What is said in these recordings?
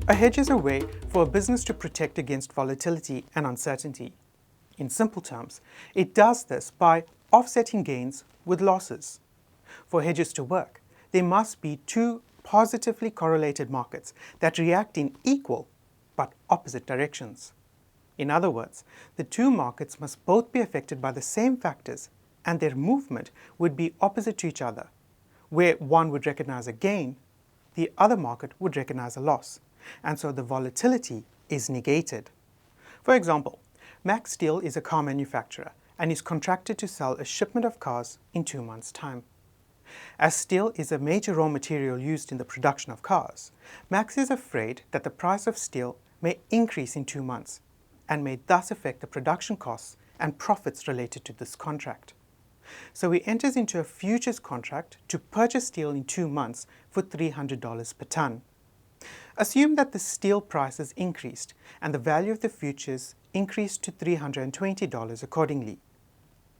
A hedge is a way for a business to protect against volatility and uncertainty. In simple terms, it does this by offsetting gains with losses. For hedges to work, there must be two positively correlated markets that react in equal but opposite directions. In other words, the two markets must both be affected by the same factors and their movement would be opposite to each other. Where one would recognize a gain, the other market would recognize a loss, and so the volatility is negated. For example, Max Steel is a car manufacturer and is contracted to sell a shipment of cars in 2 months' time. As steel is a major raw material used in the production of cars, Max is afraid that the price of steel may increase in 2 months and may thus affect the production costs and profits related to this contract. So he enters into a futures contract to purchase steel in 2 months for $300 per ton. Assume that the steel prices increased and the value of the futures increased to $320 accordingly.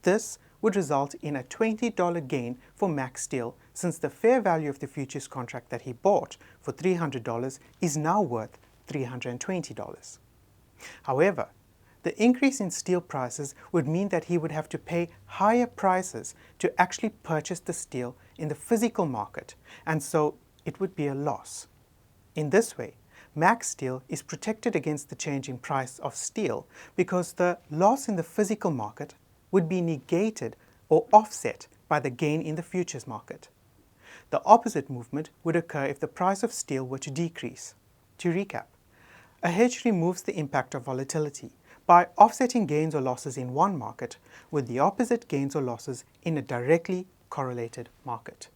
This would result in a $20 gain for Max Steel since the fair value of the futures contract that he bought for $300 is now worth $320. However, the increase in steel prices would mean that he would have to pay higher prices to actually purchase the steel in the physical market, and so it would be a loss. In this way, Max Steel is protected against the change in price of steel because the loss in the physical market would be negated or offset by the gain in the futures market. The opposite movement would occur if the price of steel were to decrease. To recap, a hedge removes the impact of volatility by offsetting gains or losses in one market with the opposite gains or losses in a directly correlated market.